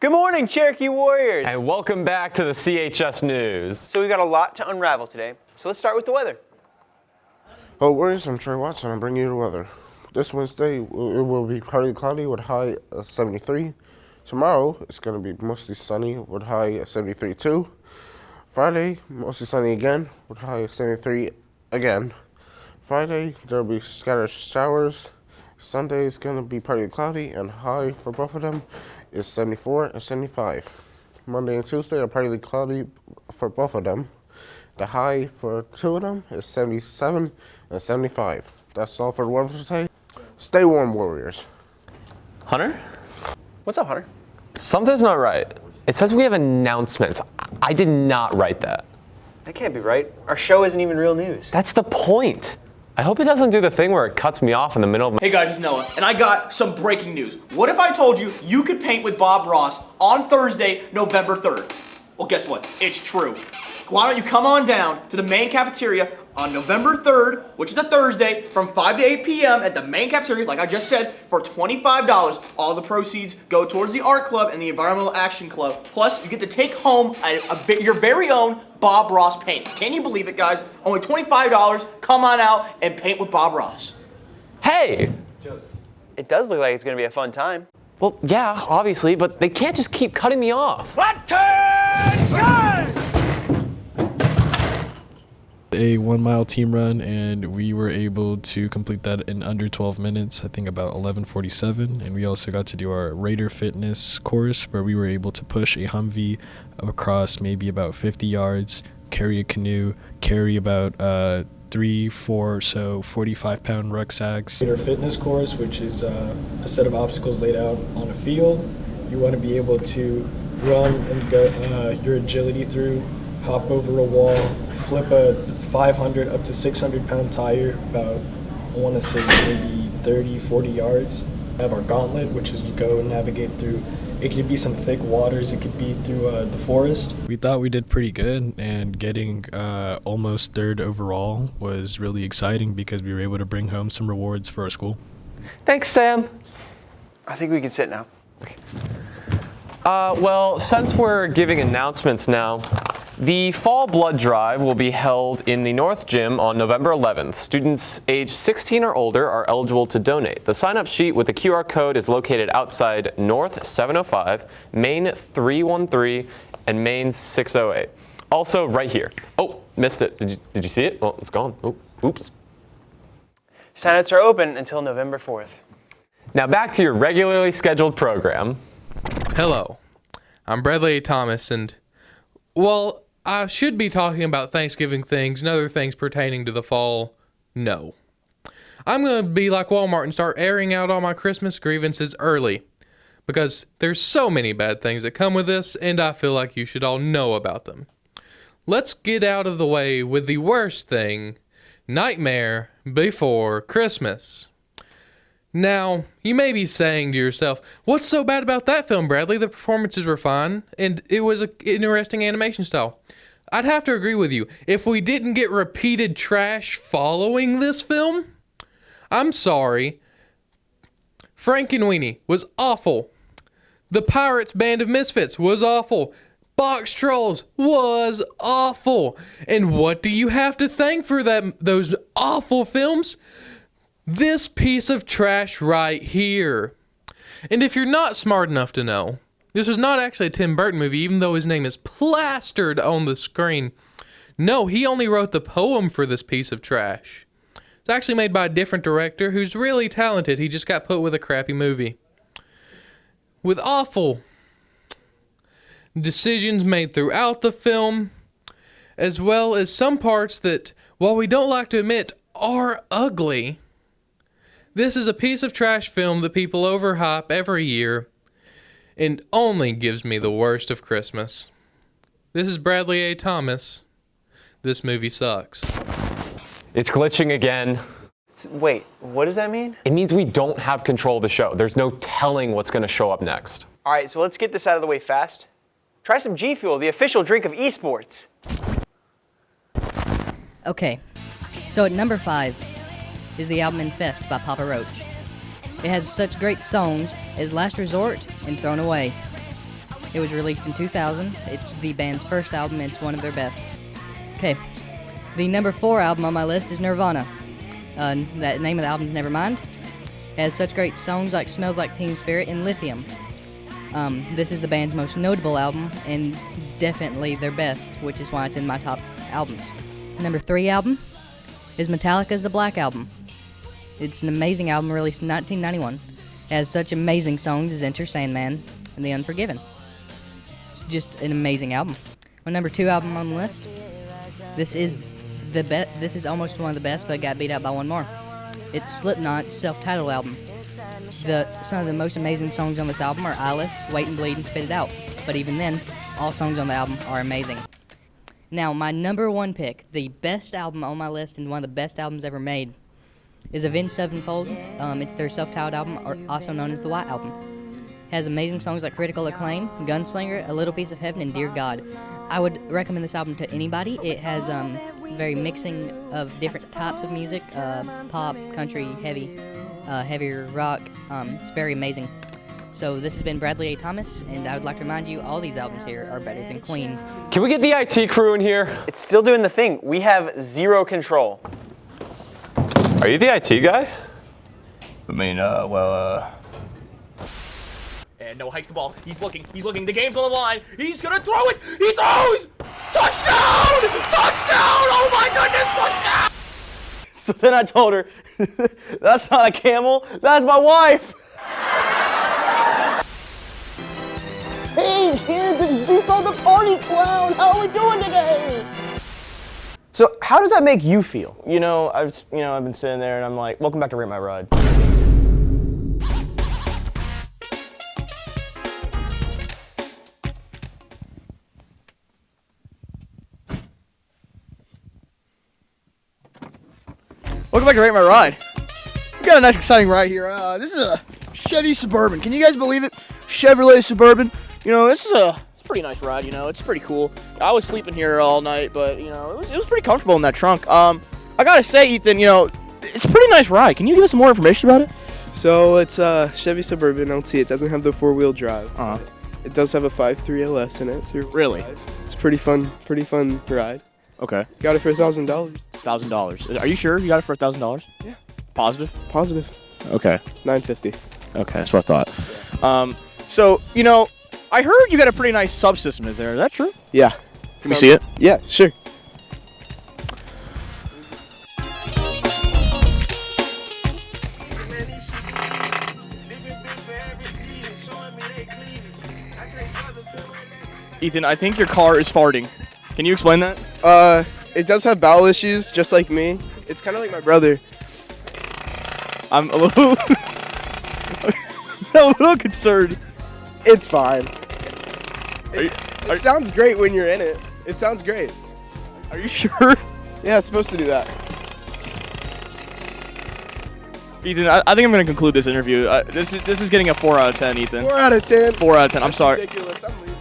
Good morning, Cherokee Warriors! And welcome back to the CHS News. So we've got a lot to unravel today, so let's start with the weather. Hello Warriors, I'm Trey Watson. I'm bringing you the weather. This Wednesday, it will be partly cloudy with high of 73. Tomorrow, it's going to be mostly sunny with high of 73 too. Friday, mostly sunny again with high of 73 again. Friday, there will be scattered showers. Sunday is going to be partly cloudy and high for both of them is 74 and 75. Monday and Tuesday are partly cloudy for both of them. The high for two of them is 77 and 75. That's all for the weather today. Stay warm, Warriors. Hunter? What's up, Hunter? Something's not right. It says we have announcements. I did not write that. That can't be right. Our show isn't even real news. That's the point. I hope it doesn't do the thing where it cuts me off in the middle of my... Hey guys, it's Noah, and I got some breaking news. What if I told you you could paint with Bob Ross on Thursday, November 3rd? Well, guess what? It's true. Why don't you come on down to the main cafeteria on November 3rd, which is a Thursday, from 5 to 8 p.m. at the main cafeteria, like I just said, for $25. All the proceeds go towards the art club and the environmental action club. Plus, you get to take home your very own Bob Ross painting. Can you believe it, guys? Only $25. Come on out and paint with Bob Ross. Hey! It does look like it's going to be a fun time. Well, yeah, obviously, but they can't just keep cutting me off. A 1 mile team run, and we were able to complete that in under 12 minutes, I think about 11:47. And we also got to do our Raider fitness course where we were able to push a Humvee across maybe about 50 yards, carry a canoe, carry about 45-pound rucksacks. Raider fitness course, which is a set of obstacles laid out on a field. You want to be able to run and go your agility through, hop over a wall, flip a 500 up to 600 pound tire about, I want to say maybe 30-40 yards. We have our gauntlet, which is you go and navigate through. It could be some thick waters, it could be through the forest. We thought we did pretty good, and getting almost third overall was really exciting because we were able to bring home some rewards for our school. Thanks, Sam. I think we can sit now. Well, since we're giving announcements now, the Fall Blood Drive will be held in the North Gym on November 11th. Students age 16 or older are eligible to donate. The sign-up sheet with the QR code is located outside North 705, Main 313, and Main 608. Also right here. Oh, missed it. Did you see it? Oh, it's gone. Oh, oops. Sign-ups are open until November 4th. Now back to your regularly scheduled program. Hello, I'm Bradley A. Thomas, and, well, I should be talking about Thanksgiving things and other things pertaining to the fall. No. I'm going to be like Walmart and start airing out all my Christmas grievances early, because there's so many bad things that come with this, and I feel like you should all know about them. Let's get out of the way with the worst thing, Nightmare Before Christmas. Now, you may be saying to yourself, what's so bad about that film, Bradley? The performances were fine, and it was an interesting animation style. I'd have to agree with you. If we didn't get repeated trash following this film, I'm sorry. Frankenweenie was awful. The Pirates Band of Misfits was awful. Box Trolls was awful. And what do you have to thank for those awful films? This piece of trash right here. And if you're not smart enough to know, this was not actually a Tim Burton movie, even though his name is plastered on the screen. No, he only wrote the poem for this piece of trash. It's actually made by a different director who's really talented. He just got put with a crappy movie. With awful decisions made throughout the film, as well as some parts that, while we don't like to admit, are ugly. This is a piece of trash film that people overhype every year and only gives me the worst of Christmas. This is Bradley A. Thomas. This movie sucks. It's glitching again. Wait, what does that mean? It means we don't have control of the show. There's no telling what's going to show up next. All right, so let's get this out of the way fast. Try some G Fuel, the official drink of esports. Okay, so at number 5 is the album Infest by Papa Roach. It has such great songs as Last Resort and Thrown Away. It was released in 2000. It's the band's first album, and it's one of their best. Okay, the number 4 album on my list is Nirvana. That name of the album is Nevermind. It has such great songs like Smells Like Teen Spirit and Lithium. This is the band's most notable album, and definitely their best, which is why it's in my top albums. Number 3 album is Metallica's The Black Album. It's an amazing album released in 1991. It has such amazing songs as Enter Sandman and The Unforgiven. It's just an amazing album. My number 2 album on the list. This is almost one of the best, but it got beat out by one more. It's Slipknot's self-titled album. Some of the most amazing songs on this album are Eyeless, Wait and Bleed, and Spit It Out. But even then, all songs on the album are amazing. Now, my number 1 pick, the best album on my list and one of the best albums ever made, is Avenged Sevenfold. It's their self-titled album, or also known as the White Album. It has amazing songs like Critical Acclaim, Gunslinger, A Little Piece of Heaven, and Dear God. I would recommend this album to anybody. It has very mixing of different types of music, pop, country, heavier rock. It's very amazing. So this has been Bradley A. Thomas, and I would like to remind you all these albums here are better than Queen. Can we get the IT crew in here? It's still doing the thing. We have zero control. Are you the IT guy? I mean, And Noah hikes the ball. He's looking. The game's on the line. He's gonna throw it. He throws! Touchdown! Touchdown! Oh my goodness, touchdown! So then I told her, that's not a camel, that's my wife. Hey kids, it's Vico the Party Clown. How are we doing today? So how does that make you feel? I've been sitting there and I'm like, welcome back to Rate My Ride. Welcome back to Rate My Ride. We got a nice, exciting ride here. This is a Chevy Suburban. Can you guys believe it? Chevrolet Suburban. This is a pretty nice ride. It's pretty cool. I was sleeping here all night, but it was pretty comfortable in that trunk. I gotta say, Ethan, it's a pretty nice ride. Can you give us some more information about it? So it's a Chevy Suburban LT. It doesn't have the 4-wheel drive. Uh-huh. It does have a 5.3 LS in it. So Really? It's pretty fun ride. Okay. Got it for $1,000. $1,000. Are you sure you got it for $1,000? Yeah. Positive? Positive. Okay. $950. Okay, that's what I thought. So, I heard you got a pretty nice subsystem. Is that true? Yeah. Can we see it? Yeah, sure. Ethan, I think your car is farting. Can you explain that? It does have bowel issues, just like me. It's kind of like my brother. I'm a little, I'm a little concerned. It's fine. It Sounds great when you're in it. It sounds great. Are you sure? Yeah, it's supposed to do that. Ethan, I think I'm going to conclude this interview. This is getting a 4 out of 10, Ethan. 4 out of 10. 4 out of 10. I'm sorry. Ridiculous. I'm leaving.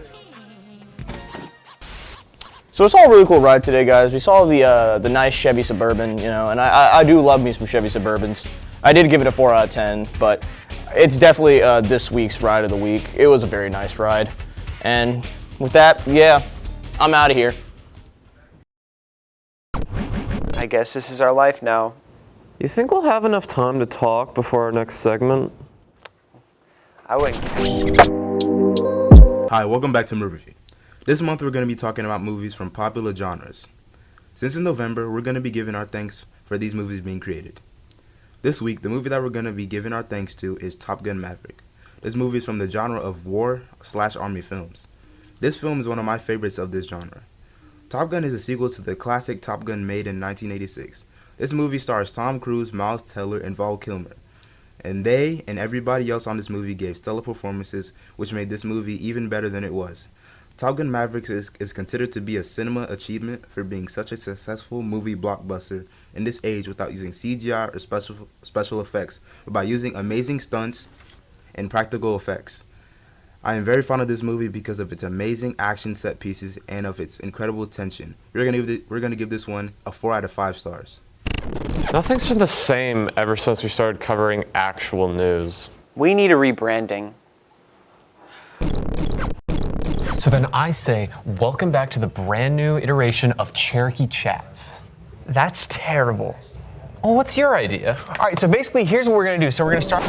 So it's all a really cool ride today, guys. We saw the nice Chevy Suburban, and I do love me some Chevy Suburbans. I did give it a 4 out of 10, but it's definitely this week's ride of the week. It was a very nice ride. And with that, yeah, I'm out of here. I guess this is our life now. You think we'll have enough time to talk before our next segment? I wouldn't. Hi, welcome back to Movie Review. This month we're going to be talking about movies from popular genres. Since it's November, we're going to be giving our thanks for these movies being created. This week, the movie that we're going to be giving our thanks to is Top Gun Maverick. This movie is from the genre of war/army films. This film is one of my favorites of this genre. Top Gun is a sequel to the classic Top Gun made in 1986. This movie stars Tom Cruise, Miles Teller, and Val Kilmer. And they and everybody else on this movie gave stellar performances, which made this movie even better than it was. Top Gun Maverick is considered to be a cinema achievement for being such a successful movie blockbuster in this age without using CGI or special effects, but by using amazing stunts and practical effects. I am very fond of this movie because of its amazing action set pieces and of its incredible tension. We're gonna give this one a 4 out of 5 stars. Nothing's been the same ever since we started covering actual news. We need a rebranding. So then I say, welcome back to the brand new iteration of Cherokee Chats. That's terrible. Oh, what's your idea? All right, so basically, here's what we're gonna do. So we're gonna start.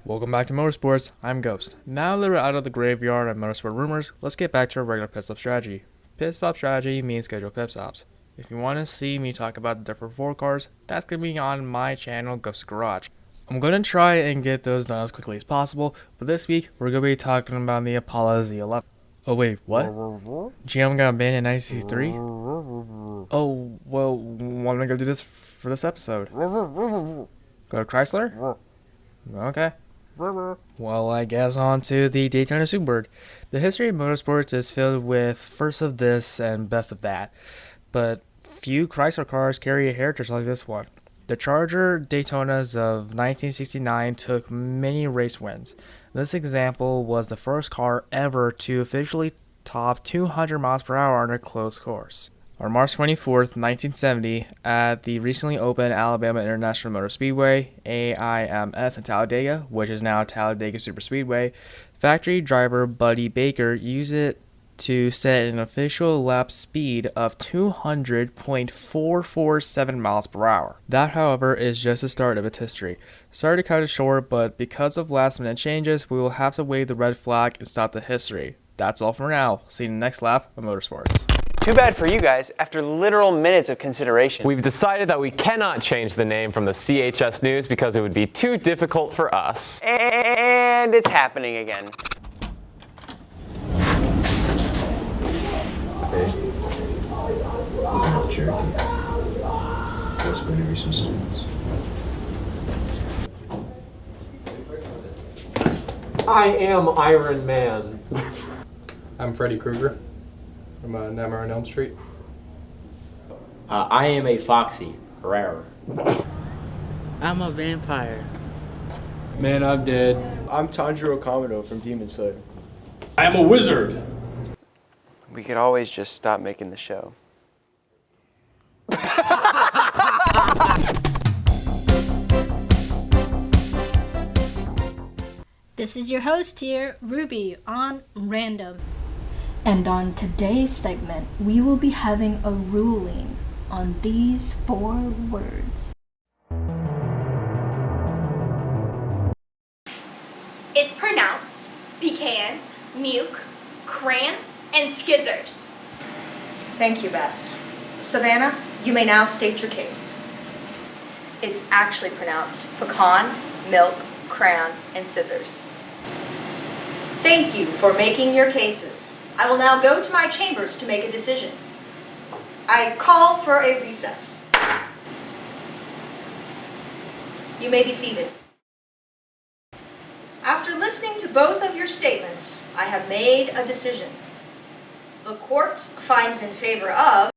Welcome back to Motorsports. I'm Ghost. Now that we're out of the graveyard of motorsport rumors, let's get back to our regular pit stop strategy. Pit stop strategy means scheduled pit stops. If you want to see me talk about the different 4 cars, that's going to be on my channel, Ghost Garage. I'm going to try and get those done as quickly as possible, but this week we're going to be talking about the Apollo Z11. Oh wait, what? GM got banned in 1963? Oh, well, why don't I go do this for this episode? Go to Chrysler? Okay. Well, I guess on to the Daytona Superbird. The history of motorsports is filled with first of this and best of that, but few Chrysler cars carry a heritage like this one. The Charger Daytonas of 1969 took many race wins. This example was the first car ever to officially top 200 miles per hour on a closed course. On March 24th, 1970, at the recently opened Alabama International Motor Speedway, AIMS in Talladega, which is now Talladega Superspeedway, factory driver Buddy Baker used it to set an official lap speed of 200.447 miles per hour. That, however, is just the start of its history. Sorry to cut it short, but because of last-minute changes, we will have to wave the red flag and stop the history. That's all for now. See you in the next lap of Motorsports. Too bad for you guys. After literal minutes of consideration, We've decided that we cannot change the name from the CHS News because it would be too difficult for us. and it's happening again. Hey, welcome to Cherokee. Let's go interview some students. I am Iron Man. I'm Freddy Krueger from Nightmare on Elm Street. I am a Foxy Herrera. I'm a vampire. Man, I'm dead. I'm Tanjiro Kamado from Demon Slayer. I am a wizard. We could always just stop making the show. This is your host here, Ruby, on Random. And on today's segment, we will be having a ruling on these 4 words. It's pronounced pecan, muke, cran, and skizzers. Thank you, Beth. Savannah, you may now state your case. It's actually pronounced pecan, milk, crayon, and scissors. Thank you for making your cases. I will now go to my chambers to make a decision. I call for a recess. You may be seated. After listening to both of your statements, I have made a decision. The court finds in favor of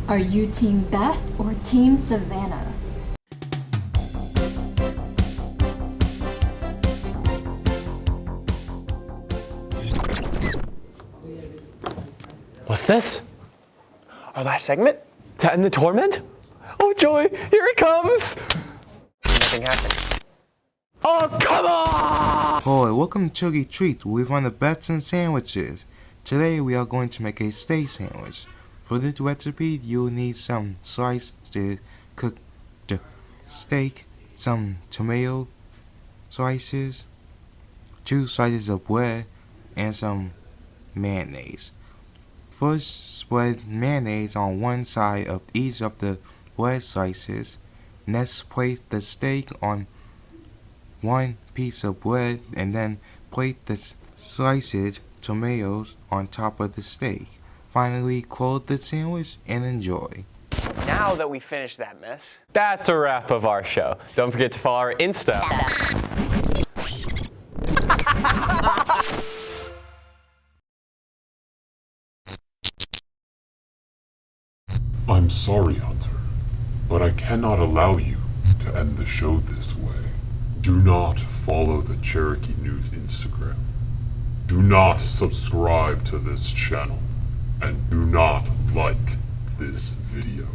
Are you Team Beth or Team Savannah? What's this? Our last segment? To end the torment? Oh joy, here it comes! Nothing happened. Oh, come on! Hi, welcome to Chuggy Treat, where we find the best in sandwiches. Today we are going to make a steak sandwich. For this recipe, you'll need some sliced cooked steak, some tomato slices, 2 slices of bread, and some mayonnaise. First, spread mayonnaise on one side of each of the bread slices. Next, place the steak on one piece of bread, and then place the sliced tomatoes on top of the steak. Finally, close the sandwich and enjoy. Now that we finished that mess, That's a wrap of our show. Don't forget to follow our Insta. I'm sorry, Hunter, but I cannot allow you to end the show this way. Do not follow the Cherokee News Instagram. Do not subscribe to this channel, and do not like this video.